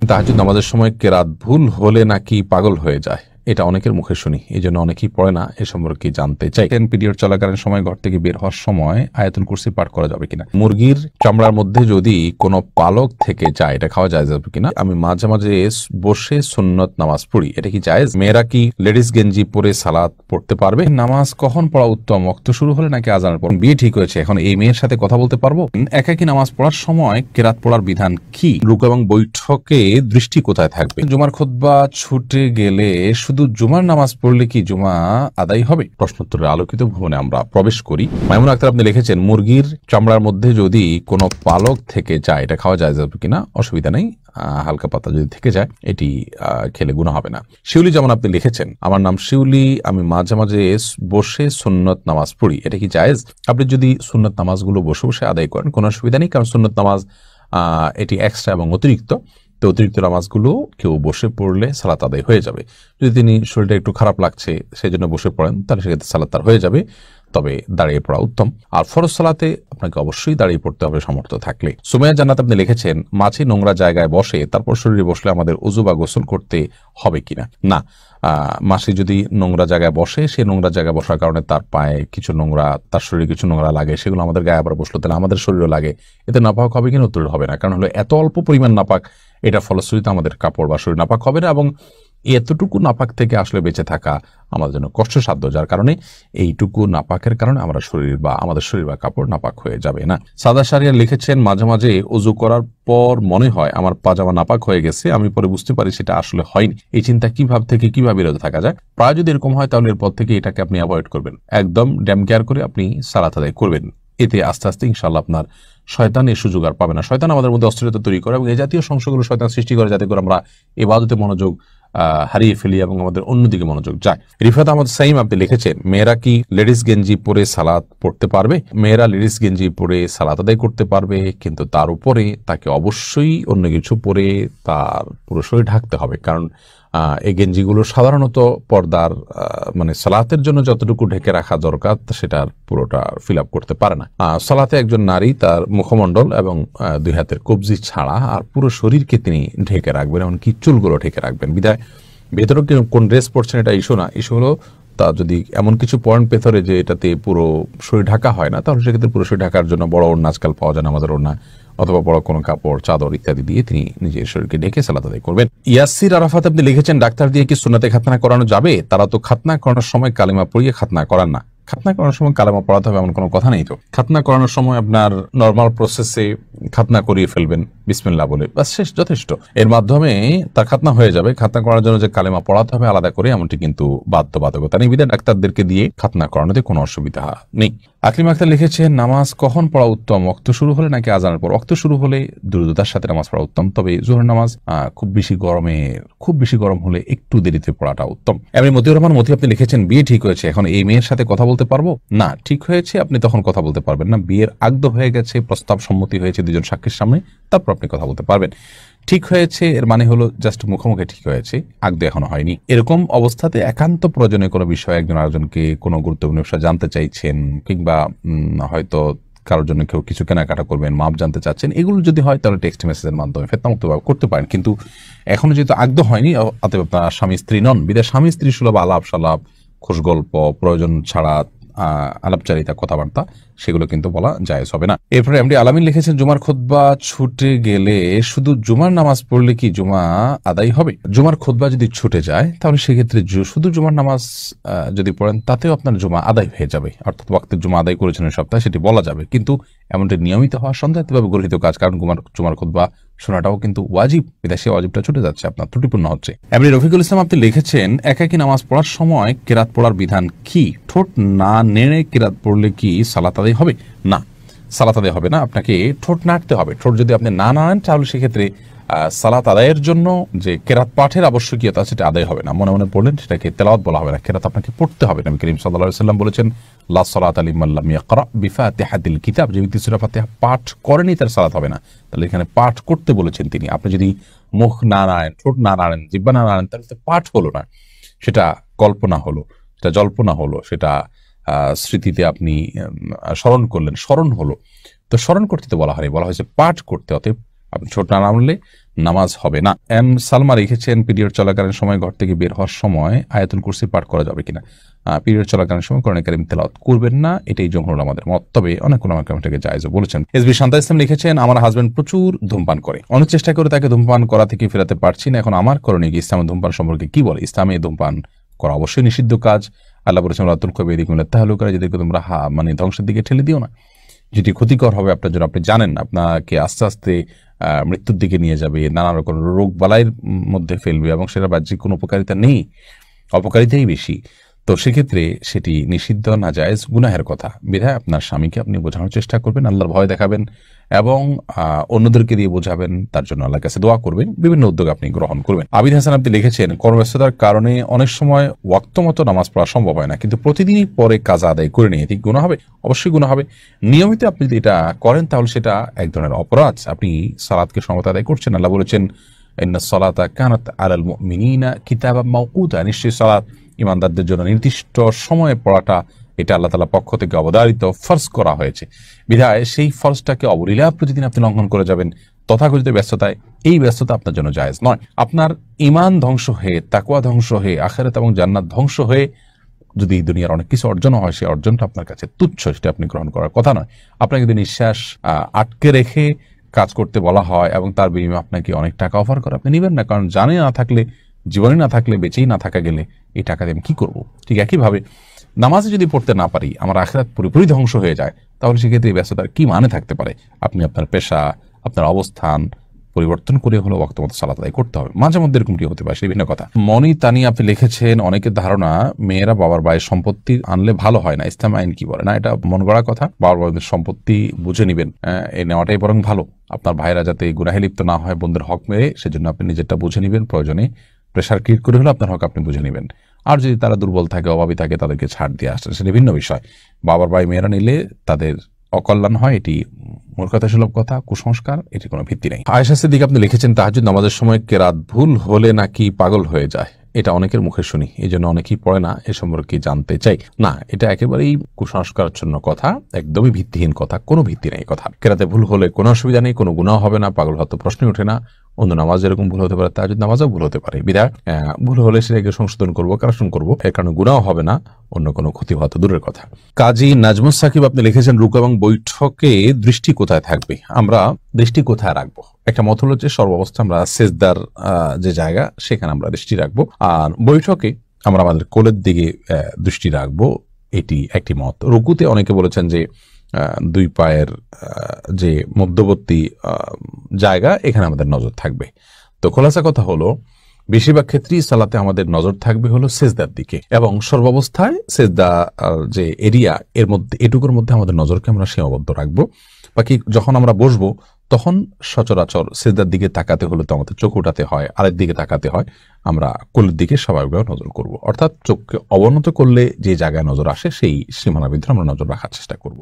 তাহাজ্জুদ নামাজের সময় কেরাত ভুল হলে নাকি পাগল হয়ে যায়, এটা অনেকের মুখে শুনি, এই জন্য অনেকেই পড়ে না। এ সম্পর্কে জানতে চাই। পিরিয়ড চলাকালীন সময় ঘর থেকে বের হওয়ার সময় আয়াতুল কুরসি পাঠ করা যাবে কিনা? মুরগির চামড়ার মধ্যে যদি কোনো পালক থেকে যায়, এটা খাওয়া যায় যাবে কিনা? আমি মাঝে মাঝে বসে সুন্নত নামাজ পড়ি, এটা কি জায়েজ? মেয়েরা কি লেডিস গেঞ্জি পরে সালাত পড়তে পারবে? নামাজ কখন পড়া উত্তম? ওয়াক্ত শুরু হলে নাকি আজানের পর? বিয়ে ঠিক হয়েছে, এখন এই মেয়ের সাথে কথা বলতে পারবো? একাকি নামাজ পড়ার সময় কেরাত পড়ার বিধান কি? রুকু এবং বৈঠকে দৃষ্টি কোথায় থাকবে? জুমার খুতবা ছুটে গেলে শুধু জুমার নামাজ পড়লে কি জুমা আদায় হবে? প্রশ্নোত্তরের আলোকিত ভবনে আমরা প্রবেশ করি। মাইমুন আক্তার আপনি লিখেছেন, মুরগির চামড়ার মধ্যে যদি কোনো পালক থেকে যায়, এটা খাওয়া যায় যাবে কিনা? অসুবিধা নেই, হালকা পাতা যদি থেকে যায় এটি খেলে গুনাহ হবে না। শিউলি যেমন আপনি লিখেছেন, আমার নাম শিউলি, আমি মাঝে মাঝে বসে সুন্নত নামাজ পড়ি, এটা কি জায়েজ? আপনি যদি সুন্নত নামাজগুলো বসে বসে আদায় করেন কোনো অসুবিধা নেই, কারণ সুন্নত নামাজ এটি এক্সট্রা এবং অতিরিক্ত। তো অতিরিক্ত নামাজগুলো কেউ বসে পড়লে সালাত আদায় হয়ে যাবে। যদি তিনি শরীরটা একটু খারাপ লাগছে সেই জন্য বসে পড়েন, তাহলে সেক্ষেত্রে সালাত তার হয়ে যাবে, তবে দাঁড়িয়ে পড়া উত্তম। আর ফরজ সালাতে আপনাকে অবশ্যই দাঁড়িয়ে পড়তে হবে সামর্থ্য থাকলে। সুমাইয়া জান্নাত আপনি লিখেছেন, মাছি নোংরা জায়গায় বসে তারপর শরীরে বসলে আমাদের ওযু বা গোসল করতে হবে কিনা? না, মাছি যদি নোংরা জায়গায় বসে, সে নোংরা জায়গায় বসার কারণে তার পায়ে কিছু নোংরা, তার শরীরে কিছু নোংরা লাগে, সেগুলো আমাদের গায়ে আবার বসলো, তাহলে আমাদের শরীরও লাগে, এতে নাপাক হবে কিনা? উত্তর হবে না। কারণ হলো এত অল্প পরিমাণ নাপাক, এটা ফলশ্রুতিতে আমাদের কাপড় বা শরীর নাপাক হবে না, এবং এতটুকু নাপাক থেকে আসলে বেঁচে থাকা আমাদের জন্য কষ্টসাধ্য, যার কারণে এইটুকু নাপাকের কারণে আমরা আমাদের শরীর বা কাপড় নাপাক হয়ে যাবে না। সাদা শারিয়া লিখেছেন, মাঝে মাঝে ওযু করার পর মনে হয় আমার পাজামা নাপাক হয়ে গেছে, আমি পরে বুঝতে পারি সেটা আসলে হয়নি। এই চিন্তা থেকে কিভাবে বিরত থাকা যায়? প্রায় যদি এরকম হয় তাহলে এরপর থেকে এটাকে আপনি অ্যাভয়েড করবেন, একদম ড্যাম কেয়ার করে আপনি সালাত আদায় করবেন। এতে আস্তে আস্তে ইনশাআল্লাহ আপনার শয়তান এই সুযোগ আর পাবে না। শয়তান আমাদের মধ্যে অস্থিরতা তৈরি করে এবং এই জাতীয় সংশয়গুলো শয়তান সৃষ্টি করে যাতে করে আমরা ইবাদতে মনোযোগ হারিয়ে ফেলি এবং আমাদের অন্যদিকে মনোযোগ যায়। রিফাত আহমদ সাইম আপনি লিখেছেন, মেয়েরা কি লেডিস গেঞ্জি পরে সালাত পড়তে পারবে? মেয়েরা লেডিস গেঞ্জি পরে সালাত আদায় করতে পারবে, কিন্তু তার উপরে তাকে অবশ্যই অন্য কিছু পরে তার পুরো শরীর ঢাকতে হবে, কারণ এই গেঞ্জিগুলো সাধারণত পর্দার মানে সালাতের জন্য যতটুকু ঢেকে রাখা দরকার সেটার পুরোটা ফিল আপ করতে পারে না। সালাতে একজন নারী তার মুখমণ্ডল এবং দুই হাতের কবজি ছাড়া আর পুরো শরীরকে তিনি ঢেকে রাখবেন, এমনকি চুলগুলো ঢেকে রাখবেন। বিদায় ভেতরে কোন ড্রেস পরছেন এটা ইস্যু না, ইস্যু হলো তা যদি এমন কিছু পয়েন্ট ভেতরে যে এটাতে পুরো শরীর ঢাকা হয় না, তাহলে সেক্ষেত্রে পুরো শরীর ঢাকার জন্য বড় ওড়না আজকাল পাওয়া যায় না, আমাদের ওড়না অথবা বড় কোনো কাপড়, চাদর ইত্যাদি দিয়ে তিনি নিজের শরীরকে ঢেকে সালাত আদায় করবেন। ইয়াসির আরাফাত আপনি লিখেছেন, ডাক্তার দিয়ে কি সুন্নাতে খাতনা করানো যাবে? তারা তো খাতনা করানোর সময় কালিমা পড়িয়ে খাতনা করান না। খাতনা করানোর সময় কালেমা পড়াতে হবে এমন কোনো কথা নেই। তো খাতনা করানোর সময় আপনার নর্মাল প্রসেসে খাতনা করিয়ে ফেলবেন বিসমিল্লাহ বলে, বাস, শেষ, যথেষ্ট। এর মাধ্যমে তার খাতনা হয়ে যাবে। খাতনা করার জন্য যে কালেমা পড়াতে হবে আলাদা করে এমনটি কিন্তু বাধ্যবাধকতা নেই, বিধায় ডাক্তারদেরকে দিয়ে খাতনা করানোতে কোনো অসুবিধা নেই। আকলিম আক্তার লিখেছেন, নামাজ কখন পড়া উত্তম? ওয়াক্ত শুরু হলে নাকি আজানের পর? ওয়াক্ত শুরু হলে দ্রুততার সাথে নামাজ পড়া উত্তম, তবে জোহর নামাজ খুব বেশি গরম হলে একটু দেরিতে পড়াটা উত্তম। এমনি মতিউর রহমান মতি আপনি লিখেছেন, বিয়ে ঠিক হয়েছে, এখন এই মেয়ের সাথে কথা বলতে পারবো? না, ঠিক হয়েছে, আপনি তখন কথা বলতে পারবেন না। বিয়ের আগদ হয়ে গেছে, প্রস্তাব সম্মতি হয়েছে দুজন সাক্ষীর সামনে, তারপর আপনি কথা বলতে পারবেন। ঠিক হয়েছে এর মানে হলো জাস্ট মুখোমুখি ঠিক হয়েছে, আগদ এখনো হয়নি। এরকম অবস্থাতে একান্ত প্রয়োজনীয় কোনো বিষয় একজন আরেকজনকে কোনো গুরুত্বপূর্ণ বিষয় জানতে চাইছেন, কিংবা হয়তো কারোর জন্য কেউ কিছু কেনাকাটা করবেন, মাপ জানতে চাচ্ছেন, এগুলো যদি হয় তাহলে টেক্সট মেসেজের মাধ্যমে ফেতনামুক্তভাবে করতে পারেন। কিন্তু এখনো যেহেতু আগদ হয়নি, অতএব আপনার স্বামী স্ত্রী নন, বিধায় স্বামী স্ত্রী সুলভ আলাপ সালাপ, খোশ গল্প, প্রয়োজন ছাড়া আলাপচারিতা, কথাবার্তা, সেগুলো কিন্তু বলা জায়েজ হবে না। এরপরে এমডি আলামিন লিখেছেন, জুমার খুতবা ছুটে গেলে শুধু জুমার নামাজ পড়লে কি জুমা আদায় হবে? জুমার খুতবা যদি ছুটে যায় তাহলে সেক্ষেত্রে শুধু জুমার নামাজ যদি পড়েন তাতেও আপনার জুমা আদায় হয়ে যাবে, অর্থাৎ ওয়াক্তের জুমা আদায় করেছেন এই সপ্তাহে, সেটি বলা যাবে। কিন্তু এমনটি নিয়মিত হওয়ার সন্দেহভাবে গৃহীত কাজ, কারণ জুমার খুতবা শোনাটাও কিন্তু ওয়াজিব, বিদেশে ওয়াজিবটা ছুটে যাচ্ছে, আপনার ত্রুটিপূর্ণ হচ্ছে। এমনি রফিকুল ইসলাম আপনি লিখেছেন, একাকী নামাজ পড়ার সময় কেরাত পড়ার বিধান কি? ঠোঁট না নেড়ে কেরাত পড়লে কি সালাত আদায় হবে? না, সালাত আদায় হবে না, আপনাকে ঠোঁট নাড়তে হবে। ঠোঁট যদি আপনি না নাড়েন তাহলে সেক্ষেত্রে সালাত আদায়ের জন্য যে কেরাত পাঠের আবশ্যকীয়তা সেটা আদায় হবে না। মনে মনে পড়লেন, সেটাকে তেলাওয়াত বলা হবে না, কেরাত আপনাকে পড়তে হবে। নবী করিম সাল্লাল্লাহু আলাইহি ওয়াসাল্লাম বলেছেন, লা সালাতা লিমান লাম ইয়াকরা বিফাতিহাতিল কিতাব, যে ব্যক্তি সূরা ফাতিহা পাঠ করেনি তার সালাত হবে না। তাহলে এখানে পাঠ করতে বলেছেন তিনি। আপনি যদি মুখ না নাড়েন, ঠোঁট না নাড়েন, জিহ্বা না নাড়েন, তাহলে পাঠ হলো না, সেটা কল্পনা হলো, সেটা জল্পনা হলো, সেটা স্মৃতিতে আপনি স্মরণ করলেন, স্মরণ হলো। তো স্মরণ করতে তো বলা হয়নি, বলা হয়েছে পাঠ করতে। অতএব আপনি ঠোঁট না নামলে নামাজ হবে না। এম সালমা লিখেছেন, পিরিয়ড চলাকালীন সময় ঘর থেকে বের হওয়ার সময় আয়াতুল কুরসি পাঠ করা যাবে কিনা। পিরিয়ড চলাকালীন সময় কোরআন কারীম তেলাওয়াত করবেন না, এটাই জমহুর আমাদের মত। তবে অনেক উলামা কেরাম এটাকে জায়েজও বলেছেন। এসবি শান্তা ইসলাম লিখেছেন, আমার হাজবেন্ড প্রচুর ধূমপান করে, অনেক চেষ্টা করে তাকে ধূমপান করা থেকে ফেরাতে পারছি না। এখন আমার করণীয় কি? ইসলামে ধূমপান সম্পর্কে কি বলে? ইসলামে ধূমপান করা অবশ্যই নিষিদ্ধ কাজ। আল্লাহ বলেছেন, রাতুল কবিরা তাহলুকা, যাদেরকে তোমরা ধ্বংসের দিকে ঠেলে দিও না, যেটি ক্ষতিকর হবে আপনার জন্য, আপনি জানেন, আপনাকে আস্তে আস্তে মৃত্যুর দিকে নিয়ে যাবে, নানা রকম রোগ বালাইয়ের মধ্যে ফেলবে, এবং সেটা বাহ্যিক কোনো উপকারিতা নেই, অপকারিতাই বেশি। তো সেক্ষেত্রে সেটি নিষিদ্ধ, না জায়েজ, গুনাহের কথা। বিধায় আপনার স্বামীকে আপনি বোঝানোর চেষ্টা করবেন, আল্লাহর ভয় দেখাবেন এবং অন্যদেরকে দিয়ে বোঝাবেন, তার জন্য আল্লাহর কাছে দোয়া করবেন, বিভিন্ন উদ্যোগ আপনি গ্রহণ করবেন। আবিদ হাসান আপনি লিখেছেন, কর্মব্যস্ততার কারণে অনেক সময় ওয়াক্ত মতো নামাজ পড়া সম্ভব হয় না, কিন্তু প্রতিদিনই পরে কাজা আদায় করে নিয়ে ঠিক গুনাহ হবে? অবশ্যই গুনাহ হবে। নিয়মিত আপনি যদি এটা করেন তাহলে সেটা এক ধরনের অপরাধ, আপনি সালাতকে সমতা আদায় করছেন। আল্লাহ বলেছেন, ইন্নাস সালাতা কানাত আলাল মুমিনিনা কিতাবাম মাওকুতা, নিশ্চয়ই সালাত ইমানদারদের জন্য নির্দিষ্ট সময়ে পড়াটা এটা আল্লাহ তাআলার পক্ষ থেকে অবধারিত ফরজ করা হয়েছে। বিধায় সেই ফরজটাকে অবলীলা প্রতিদিন আপনি লঙ্ঘন করে যাবেন তথাকথিত ব্যস্ততায়, এই ব্যস্ততা আপনার জন্য জায়েজ নয়। আপনার ঈমান ধ্বংস হয়ে, তাকওয়া ধ্বংস হয়ে, আখিরাত এবং জান্নাত ধ্বংস হয়ে যদি দুনিয়ার অনেক কিছু অর্জন হয়, সেই অর্জনটা আপনার কাছে তুচ্ছ, সেটা আপনি গ্রহণ করার কথা নয়। আপনাকে যদি নিঃশ্বাস আটকে রেখে কাজ করতে বলা হয় এবং তার বিনিময়ে আপনাকে অনেক টাকা অফার করে, আপনি নেবেন না, কারণ জানে না থাকলে, জীবনে না থাকলে, বেঁচেই না থাকা গেলে এই টাকা দিয়ে আমি কি করবো? ঠিক একইভাবে নামাজে যদি পড়তে না পারি, আমার আখিরাত পুরোপুরি ধ্বংস হয়ে যায়, তাহলে সেক্ষেত্রে এই ব্যস্ততার কি মানে থাকতে পারে? আপনি আপনার পেশা, আপনার অবস্থান পরিবর্তন করে হলো ওয়াক্ত মতো সালাত আদায় করতে হবে। মাঝে মধ্যে এরকম কি হতে পারে, সেই ভিন্ন কথা। মনি তানি আপনি লিখেছেন, অনেকের ধারণা মেয়েরা বাবার ভাইয়ের সম্পত্তি আনলে ভালো হয় না, ইসলাম আইন কি বলে? না, এটা মন গড়া কথা। বাবার ভাইদের সম্পত্তি বুঝে নিবেন, এই নেওয়াটাই বরং ভালো। আপনার ভাইরা যাতে গুনাহে লিপ্ত না হয় বোনদের হক মেরে, সেজন্য আপনি নিজেরটা বুঝে নিবেন, প্রয়োজনে প্রেশার ক্রিয়েট করে হলো আপনার হক আপনি বুঝে নেবেন। আর যদি তারা দুর্বল থাকে, অভাবী থাকে, তাদেরকে ছাড় দিয়ে আসছেন, সেটা ভিন্ন বিষয়। বাবার ভাই মেয়েরা নিলে তাদের অকল্যাণ হয়, এটি মূর্খতা সুলভ কথা, কুসংস্কার, এটি কোনো ভিত্তি নেই। আয়েশা সিদ্দিক আপনি লিখেছেন, তাহাজ্জুদ নামাজের সময় কেরাত ভুল হলে নাকি পাগল হয়ে যায়, এটা অনেকের মুখে শুনি, এই জন্য অনেকেই পড়ে না, এ সম্পর্কে জানতে চাই। না, এটা একেবারেই কুসংস্কারাচ্ছন্ন কথা, একদমই ভিত্তিহীন কথা, কোনো ভিত্তি নেই কথা। কেরাতে ভুল হলে কোনো অসুবিধা নেই, কোনো গুনাহ হবে না, পাগল হয়তো প্রশ্নই ওঠে না। অন্য নামাজ যেরকম ভুল হতে পারে, তাহাজ্জুদ নামাজও ভুল হতে পারে। বিধায় ভুল হলে সেটাকে সংশোধন করবো, কারেকশন করবো, এর কারণে গুনাহ হবে না, অন্য কোনো ক্ষতি হয়তো দূরের কথা। কাজী নাজমুস সাকিব আপনি লিখেছেন, রুকু এবং বৈঠকে দৃষ্টি কোথায় থাকবে? আমরা দৃষ্টি কোথায় রাখবো? একটা মত হলো যে সর্বাবস্থা আমরা সেজদার যে জায়গা, সেখানে আমরা দৃষ্টি রাখবো, আর বৈঠকে আমরা আমাদের কোলের দিকে দৃষ্টি রাখবো, এটি একটি মত। রুকুতে অনেকে বলেছেন যে দুই পায়ের যে মধ্যবর্তী জায়গা, এখানে আমাদের নজর থাকবে। তো খোলাসা কথা হলো, বেশিরভাগ ক্ষেত্রেই সালাতে আমাদের নজর থাকবে হলো সেজদার দিকে, এবং সর্বাবস্থায় সেজদা যে এরিয়া, এর মধ্যে এটুকুর মধ্যে আমাদের নজরকে আমরা সীমাবদ্ধ রাখবো। বাকি যখন আমরা বসবো তখন সচরাচর সেজদার দিকে তাকাতে হলে তো আমাদের চোখ উঠাতে হয়, আরেক দিকে তাকাতে হয়, আমরা কোলের দিকে স্বাভাবিকভাবে নজর করব। অর্থাৎ চোখকে অবনত করলে যে জায়গায় নজর আসে, সেই সীমানার ভিতরে আমরা নজর রাখার চেষ্টা করব।